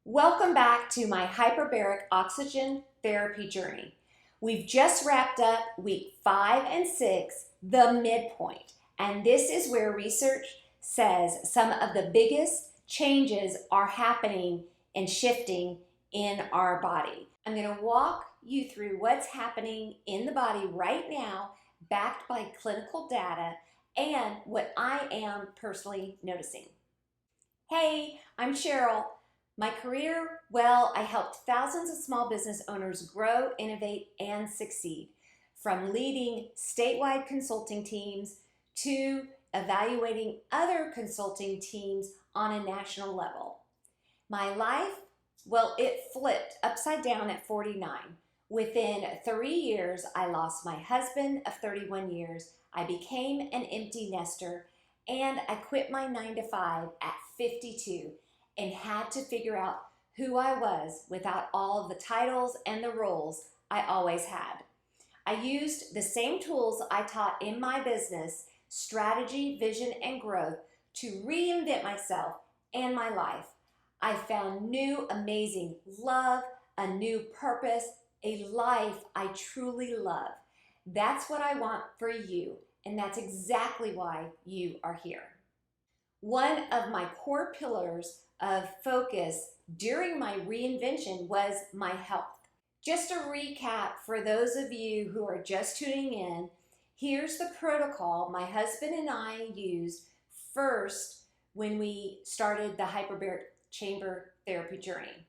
Welcome back to my hyperbaric oxygen therapy journey. We've just wrapped up week 5 and 6, the midpoint, and this is where research says some of the biggest changes are happening and shifting in our body. I'm going to walk you through what's happening in the body right now, backed by clinical data, and what I am personally noticing. Hey, I'm Cheryl. My career, well, I helped thousands of small business owners grow, innovate, and succeed. From leading statewide consulting teams to evaluating other consulting teams on a national level. My life, well, it flipped upside down at 49. Within 3 years, I lost my husband of 31 years. I became an empty nester, and I quit my 9-to-5 at 52 and had to figure out who I was without all of the titles and the roles I always had. I used the same tools I taught in my business, strategy, vision, and growth, to reinvent myself and my life. I found new amazing love, a new purpose, a life I truly love. That's what I want for you, and that's exactly why you are here. One of my core pillars of focus during my reinvention was my health. Just a recap for those of you who are just tuning in, here's the protocol my husband and I used first when we started the hyperbaric chamber therapy journey.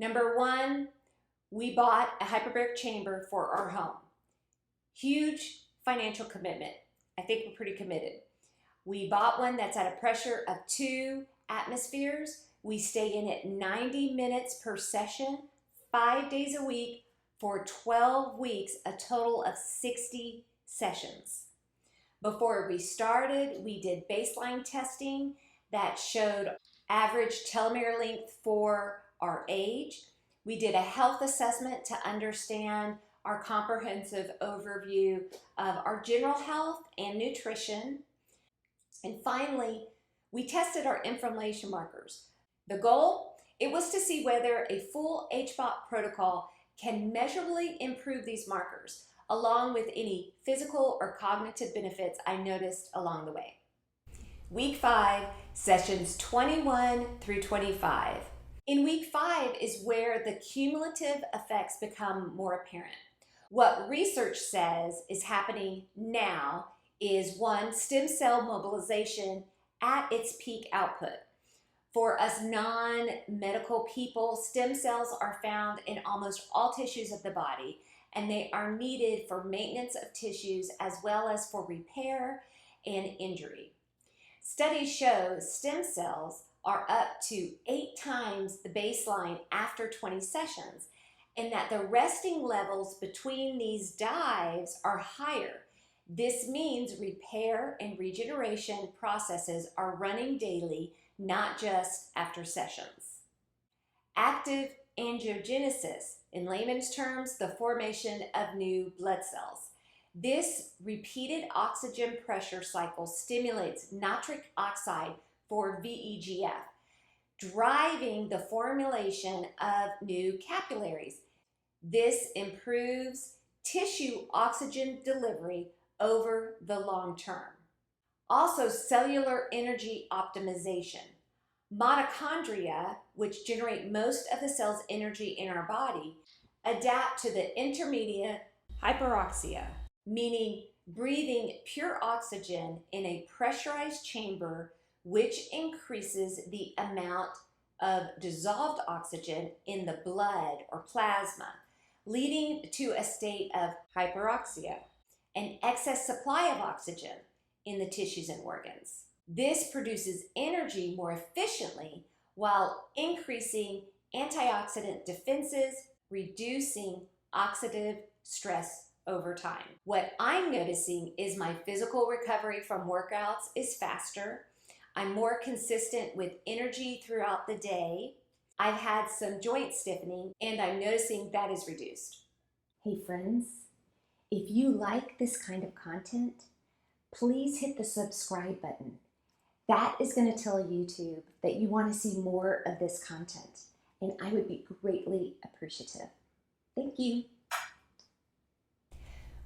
Number 1, we bought a hyperbaric chamber for our home. Huge financial commitment. I think we're pretty committed. We bought one that's at a pressure of 2 atmospheres. We stay in it 90 minutes per session, 5 days a week for 12 weeks, a total of 60 sessions. Before we started, we did baseline testing that showed average telomere length for our age. We did a health assessment to understand our comprehensive overview of our general health and nutrition. And finally, we tested our inflammation markers. The goal? It was to see whether a full HBOT protocol can measurably improve these markers, along with any physical or cognitive benefits I noticed along the way. Week 5, sessions 21 through 25. In week 5 is where the cumulative effects become more apparent. What research says is happening now is 1, stem cell mobilization at its peak output. For us non-medical people, stem cells are found in almost all tissues of the body, and they are needed for maintenance of tissues as well as for repair and injury. Studies show stem cells are up to 8 times the baseline after 20 sessions, and that the resting levels between these dives are higher. This means repair and regeneration processes are running daily, not just after sessions. Active angiogenesis, in layman's terms, the formation of new blood cells. This repeated oxygen pressure cycle stimulates nitric oxide for VEGF, driving the formulation of new capillaries. This improves tissue oxygen delivery over the long term. Also, cellular energy optimization. Mitochondria, which generate most of the cell's energy in our body, adapt to the intermediate hyperoxia, meaning breathing pure oxygen in a pressurized chamber, which increases the amount of dissolved oxygen in the blood or plasma, leading to a state of hyperoxia, an excess supply of oxygen in the tissues and organs. This produces energy more efficiently while increasing antioxidant defenses, reducing oxidative stress over time. What I'm noticing is my physical recovery from workouts is faster. I'm more consistent with energy throughout the day. I've had some joint stiffening, and I'm noticing that is reduced. Hey friends, if you like this kind of content, please hit the subscribe button. That is going to tell YouTube that you want to see more of this content. and I would be greatly appreciative. Thank you.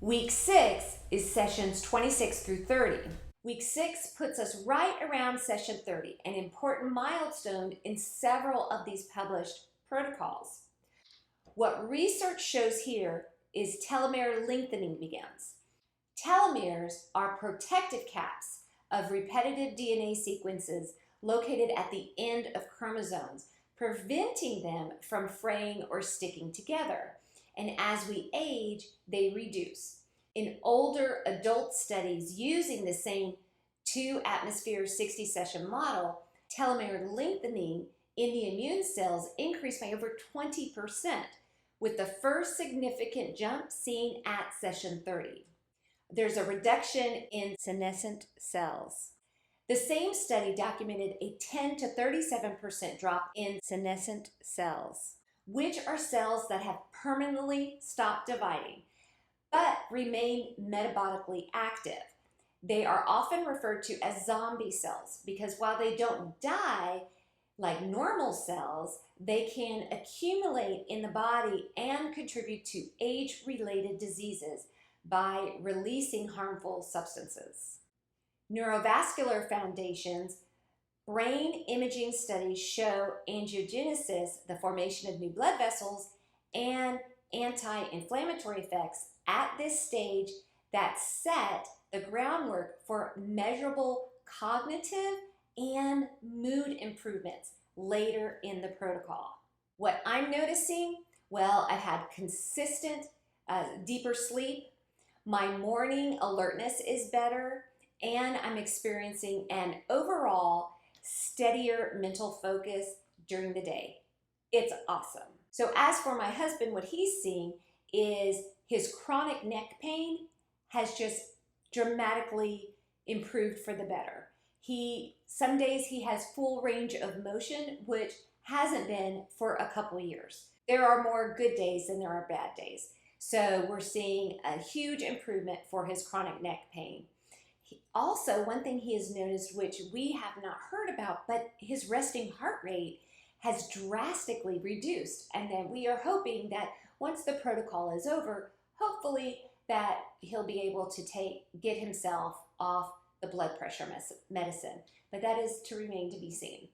Week 6 is sessions 26 through 30. Week 6 puts us right around session 30, an important milestone in several of these published protocols. What research shows here is telomere lengthening begins. Telomeres are protective caps of repetitive DNA sequences located at the end of chromosomes, preventing them from fraying or sticking together. And as we age, they reduce. In older adult studies using the same 2-atmosphere 60-session model, telomere lengthening in the immune cells increased by over 20%, with the first significant jump seen at session 30. There's a reduction in senescent cells. The same study documented a 10 to 37% drop in senescent cells, which are cells that have permanently stopped dividing but remain metabolically active. They are often referred to as zombie cells because while they don't die like normal cells, they can accumulate in the body and contribute to age-related diseases by releasing harmful substances. Neurovascular Foundation's brain imaging studies show angiogenesis, the formation of new blood vessels, and anti-inflammatory effects at this stage that set the groundwork for measurable cognitive and mood improvements later in the protocol. What I'm noticing, well, I've had consistent, deeper sleep. My morning alertness is better, and I'm experiencing an overall steadier mental focus during the day. It's awesome. So as for my husband, what he's seeing is his chronic neck pain has just dramatically improved for the better. Some days he has full range of motion, which hasn't been for a couple years. There are more good days than there are bad days. So we're seeing a huge improvement for his chronic neck pain. Also, one thing he has noticed, which we have not heard about, but his resting heart rate has drastically reduced. And then we are hoping that once the protocol is over, hopefully that he'll be able to get himself off the blood pressure medicine. But that is to remain to be seen.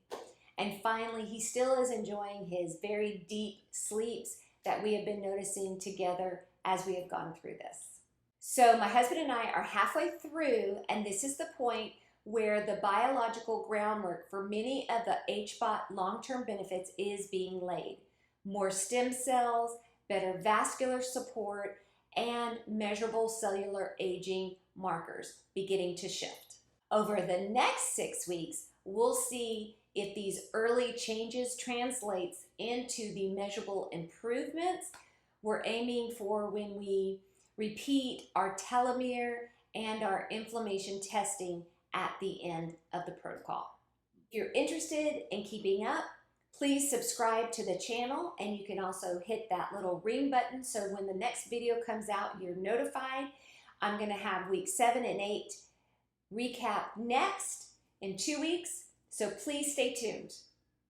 And finally, he still is enjoying his very deep sleeps that we have been noticing together as we have gone through this. So my husband and I are halfway through, and this is the point where the biological groundwork for many of the HBOT long-term benefits is being laid. More stem cells, better vascular support, and measurable cellular aging markers beginning to shift. Over the next 6 weeks, we'll see if these early changes translates into the measurable improvements we're aiming for when we repeat our telomere and our inflammation testing at the end of the protocol. If you're interested in keeping up, please subscribe to the channel, and you can also hit that little ring button so when the next video comes out, you're notified. I'm going to have week 7 and 8 recap next in 2 weeks, so please stay tuned.